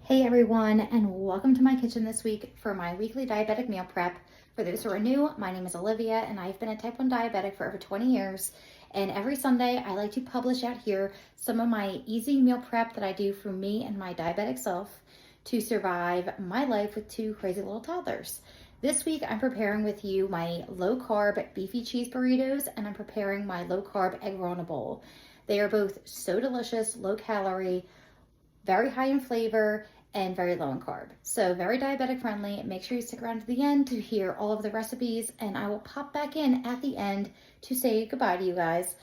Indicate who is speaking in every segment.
Speaker 1: Hey everyone, and welcome to my kitchen this week for my weekly diabetic meal prep. For those who are new, my name is Olivia and I've been a type 1 diabetic for over 20 years. And every Sunday I like to publish out here some of my easy meal prep that I do for me and my diabetic self to survive my life with two crazy little toddlers. This week I'm preparing with you my low carb beefy cheese burritos and I'm preparing my low carb egg roll in a bowl. They are both so delicious, low calorie, very high in flavor, and very low in carb. So very diabetic friendly. Make sure you stick around to the end to hear all of the recipes, and I will pop back in at the end to say goodbye to you guys.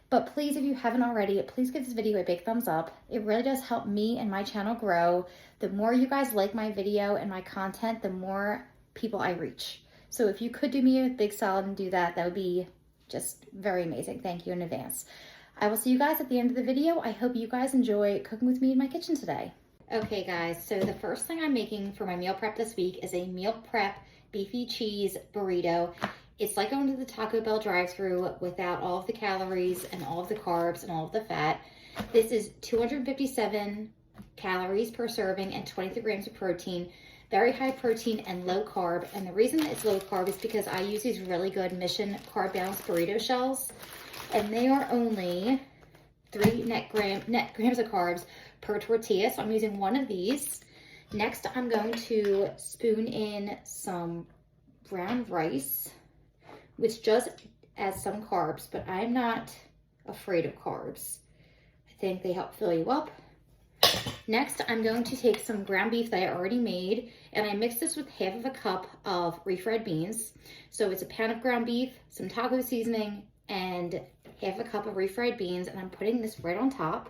Speaker 1: But please, if you haven't already, please give this video a big thumbs up. It really does help me and my channel grow. The more you guys like my video and my content, the more people I reach. So if you could do me a big solid and do that, that would be just very amazing. Thank you in advance. I will see you guys at the end of the video. I hope you guys enjoy cooking with me in my kitchen today. Okay guys, so the first thing I'm making for my meal prep this week is a meal prep beefy cheese burrito. It's like going to the Taco Bell drive-thru without all of the calories and all of the carbs and all of the fat. This is 257 calories per serving and 23 grams of protein. Very high protein and low carb. And the reason it's low carb is because I use these really good Mission Carb Balanced burrito shells. And they are only 3 net grams of carbs per tortilla. So I'm using one of these. Next, I'm going to spoon in some brown rice, which does add some carbs, but I'm not afraid of carbs. I think they help fill you up. Next, I'm going to take some ground beef that I already made, and I mix this with half of a cup of refried beans. So it's a pound of ground beef, some taco seasoning, and half a cup of refried beans, and I'm putting this right on top.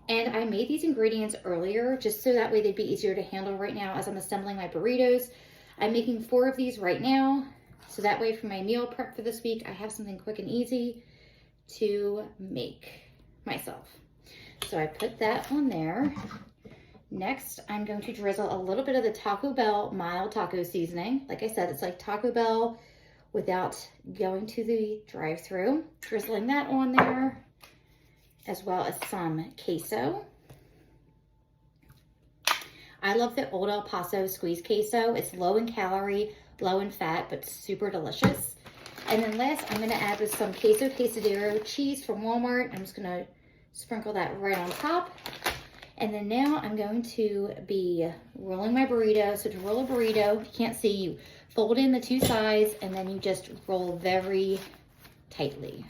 Speaker 1: And I made these ingredients earlier just so that way they'd be easier to handle right now as I'm assembling my burritos. I'm making 4 of these right now, so that way for my meal prep for this week, I have something quick and easy to make myself. So I put that on there. Next, I'm going to drizzle a little bit of the Taco Bell mild taco seasoning. Like I said, it's like Taco Bell without going to the drive-thru. Drizzling that on there, as well as some queso. I love the Old El Paso squeezed queso. It's low in calorie, low in fat, but super delicious. And then last, I'm gonna add with some queso quesadero cheese from Walmart. I'm just gonna sprinkle that right on top. And then now I'm going to be rolling my burrito. So to roll a burrito, you can't see, you fold in the 2 sides and then you just roll very tightly,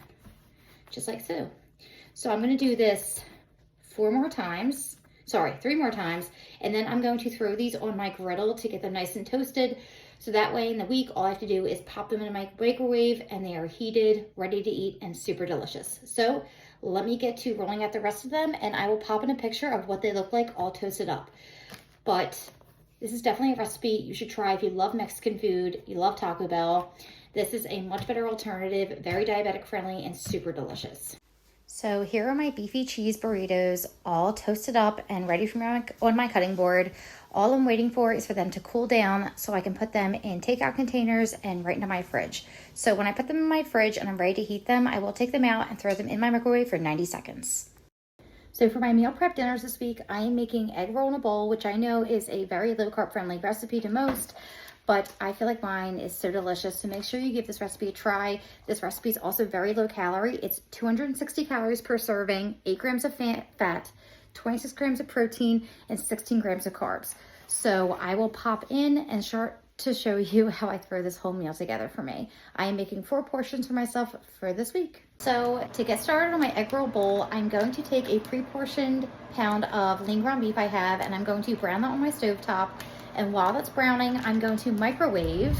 Speaker 1: just like so. So I'm gonna do this 3 more times, and then I'm going to throw these on my griddle to get them nice and toasted. So that way in the week, all I have to do is pop them in my microwave and they are heated, ready to eat, and super delicious. So let me get to rolling out the rest of them and I will pop in a picture of what they look like all toasted up. But this is definitely a recipe you should try if you love Mexican food, you love Taco Bell. This is a much better alternative, very diabetic friendly, and super delicious. So here are my beefy cheese burritos, all toasted up and ready for on my cutting board. All I'm waiting for is for them to cool down so I can put them in takeout containers and right into my fridge. So when I put them in my fridge and I'm ready to heat them, I will take them out and throw them in my microwave for 90 seconds. So for my meal prep dinners this week, I am making egg roll in a bowl, which I know is a very low carb friendly recipe to most, but I feel like mine is so delicious, so make sure you give this recipe a try. This recipe is also very low calorie. It's 260 calories per serving, 8 grams of fat, 26 grams of protein, and 16 grams of carbs. So I will pop in and start to show you how I throw this whole meal together for me. I am making 4 portions for myself for this week. So to get started on my egg roll bowl, I'm going to take a pre-portioned pound of lean ground beef I have, and I'm going to brown that on my stovetop. And while that's browning, I'm going to microwave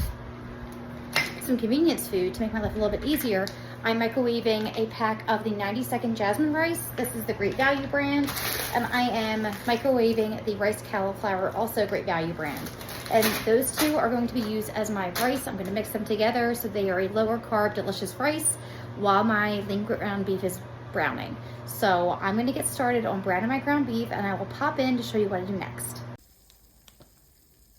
Speaker 1: some convenience food to make my life a little bit easier. I'm microwaving a pack of the 90-second jasmine rice. This is the Great Value brand. And I am microwaving the rice cauliflower, also Great Value brand. And those 2 are going to be used as my rice. I'm going to mix them together so they are a lower carb, delicious rice while my lean ground beef is browning. So I'm going to get started on browning my ground beef and I will pop in to show you what to do next.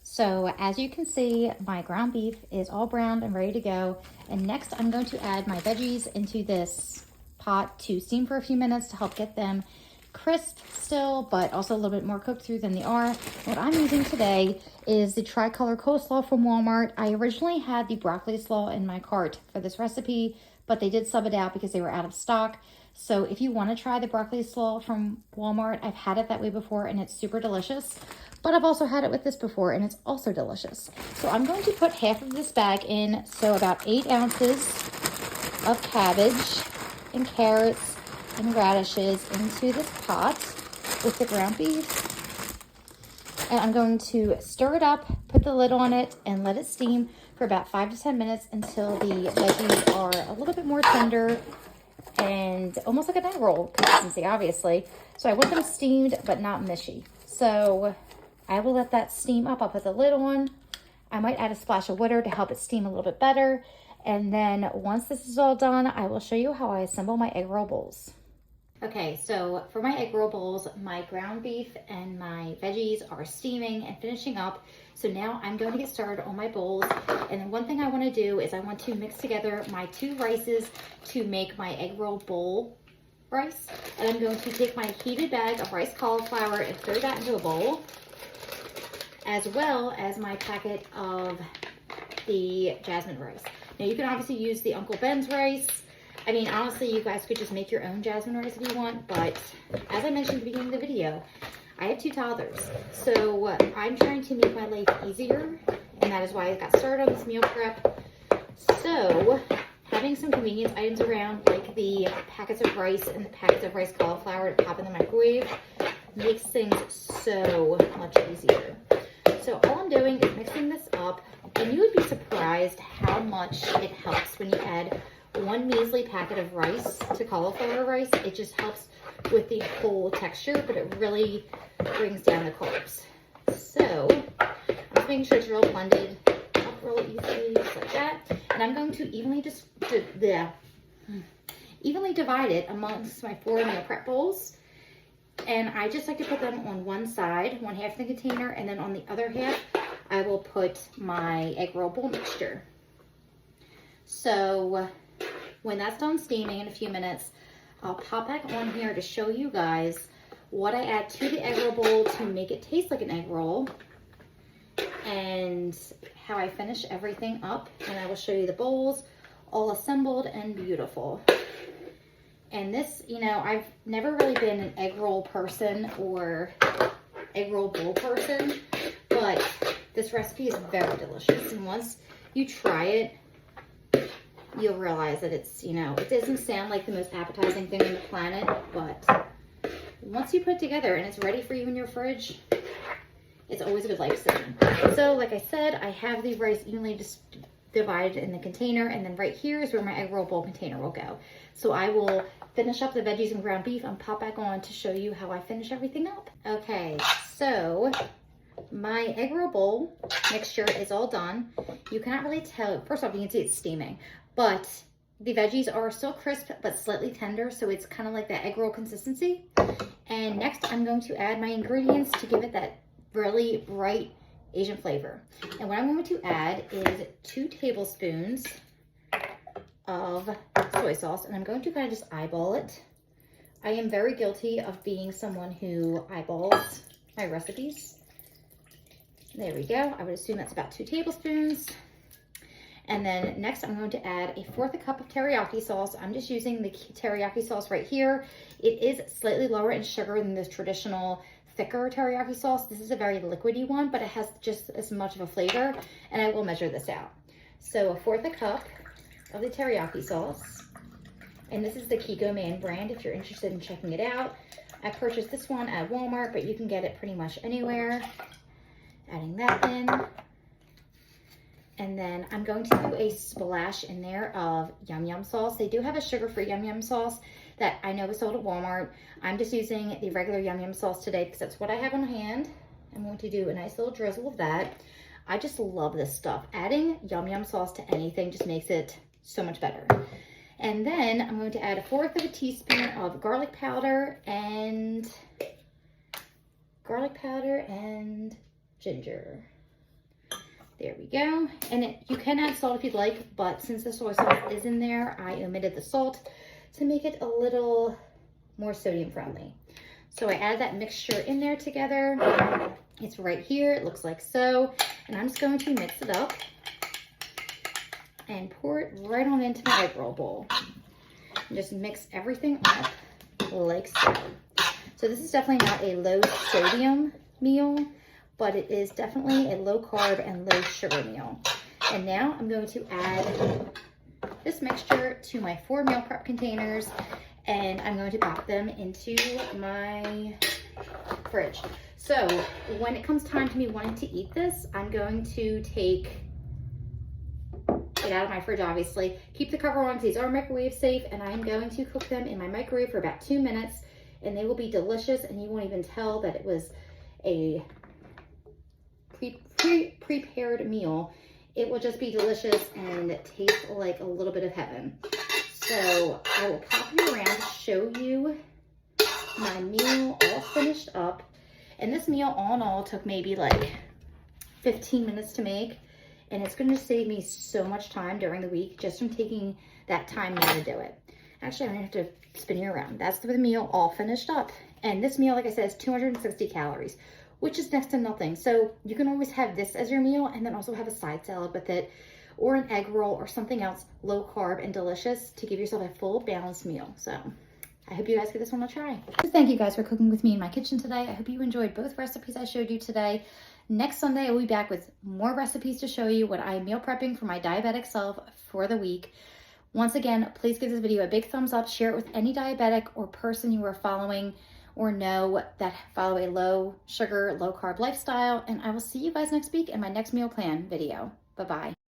Speaker 1: So as you can see, my ground beef is all browned and ready to go. And next I'm going to add my veggies into this pot to steam for a few minutes to help get them crisp still, but also a little bit more cooked through than they are. What I'm using today is the tricolor coleslaw from Walmart. I originally had the broccoli slaw in my cart for this recipe, but they did sub it out because they were out of stock. So if you want to try the broccoli slaw from Walmart, I've had it that way before and it's super delicious. But I've also had it with this before and it's also delicious. So I'm going to put half of this bag in, so about 8 ounces of cabbage and carrots and radishes into this pot with the ground beef. And I'm going to stir it up, put the lid on it, and let it steam for about 5 to 10 minutes until the veggies are a little bit more tender and almost like an egg roll consistency, obviously. So I want them steamed but not mushy. So I will let that steam up. I'll put the lid on. I might add a splash of water to help it steam a little bit better. And then once this is all done, I will show you how I assemble my egg roll bowls. Okay, so for my egg roll bowls, my ground beef and my veggies are steaming and finishing up. So now I'm going to get started on my bowls. And then one thing I want to do is I want to mix together my 2 rices to make my egg roll bowl rice. And I'm going to take my heated bag of rice cauliflower and throw that into a bowl, as well as my packet of the jasmine rice. Now you can obviously use the Uncle Ben's rice. I mean, honestly, you guys could just make your own jasmine rice if you want, but as I mentioned at the beginning of the video, I have 2 toddlers. So I'm trying to make my life easier, and that is why I got started on this meal prep. So having some convenience items around, like the packets of rice and the packets of rice cauliflower to pop in the microwave, makes things so much easier. So all I'm doing is mixing this up, and you would be surprised how much it helps when you add 1 measly packet of rice to cauliflower rice. It just helps with the whole texture, but it really brings down the carbs. So I'm just making sure it's real blended up real easily, just like that. And I'm going to evenly divide it amongst my 4 meal prep bowls. And I just like to put them on one side, one half of the container, and then on the other half, I will put my egg roll bowl mixture. So when that's done steaming in a few minutes, I'll pop back on here to show you guys what I add to the egg roll bowl to make it taste like an egg roll, and how I finish everything up. And I will show you the bowls all assembled and beautiful. And this, you know, I've never really been an egg roll person or egg roll bowl person, but this recipe is very delicious. And once you try it, you'll realize that it's, you know, it doesn't sound like the most appetizing thing on the planet, but once you put it together and it's ready for you in your fridge, it's always a good lifesaver. So like I said, I have the rice evenly just divided in the container, and then right here is where my egg roll bowl container will go. So I will finish up the veggies and ground beef and pop back on to show you how I finish everything up. Okay, so my egg roll bowl mixture is all done. You cannot really tell. First off, you can see it's steaming, but the veggies are still crisp but slightly tender, so it's kind of like that egg roll consistency. And next I'm going to add my ingredients to give it that really bright Asian flavor. And what I'm going to add is 2 tablespoons of soy sauce, and I'm going to kind of just eyeball it. I am very guilty of being someone who eyeballs my recipes. There we go. I would assume that's about 2 tablespoons. And then next I'm going to add 1/4 cup of teriyaki sauce. I'm just using the teriyaki sauce right here. It is slightly lower in sugar than the traditional thicker teriyaki sauce. This is a very liquidy one, but it has just as much of a flavor, and I will measure this out. So 1/4 cup of the teriyaki sauce, and this is the Kiko Man brand if you're interested in checking it out. I purchased this one at Walmart, but you can get it pretty much anywhere. Adding that in. And then I'm going to do a splash in there of Yum Yum sauce. They do have a sugar-free Yum Yum sauce that I know is sold at Walmart. I'm just using the regular Yum Yum sauce today because that's what I have on hand. I'm going to do a nice little drizzle of that. I just love this stuff. Adding Yum Yum sauce to anything just makes it so much better. And then I'm going to add 1/4 teaspoon of garlic powder and ginger. There we go. And you can add salt if you'd like, but since the soy sauce is in there, I omitted the salt to make it a little more sodium friendly. So I add that mixture in there together. It's right here, it looks like so. And I'm just going to mix it up and pour it right on into my egg roll bowl. And just mix everything up like so. So this is definitely not a low sodium meal, but it is definitely a low carb and low sugar meal. And now I'm going to add this mixture to my 4 meal prep containers, and I'm going to pop them into my fridge. So when it comes time to me wanting to eat this, I'm going to take it out of my fridge, obviously. Keep the cover on because these are microwave safe, and I'm going to cook them in my microwave for about 2 minutes, and they will be delicious, and you won't even tell that it was a prepared meal. It will just be delicious and taste like a little bit of heaven. So I will pop you around to show you my meal all finished up. And this meal all in all took maybe like 15 minutes to make. And it's going to save me so much time during the week just from taking that time now to do it. Actually, I'm going to have to spin you around. That's the meal all finished up. And this meal, like I said, is 260 calories, which is next to nothing. So you can always have this as your meal and then also have a side salad with it, or an egg roll or something else low carb and delicious to give yourself a full balanced meal. So I hope you guys give this one a try. Thank you guys for cooking with me in my kitchen today. I hope you enjoyed both recipes I showed you today. Next Sunday, I'll be back with more recipes to show you what I'm meal prepping for my diabetic self for the week. Once again, please give this video a big thumbs up, share it with any diabetic or person you are following or know that follow a low sugar, low carb lifestyle. And I will see you guys next week in my next meal plan video. Bye-bye.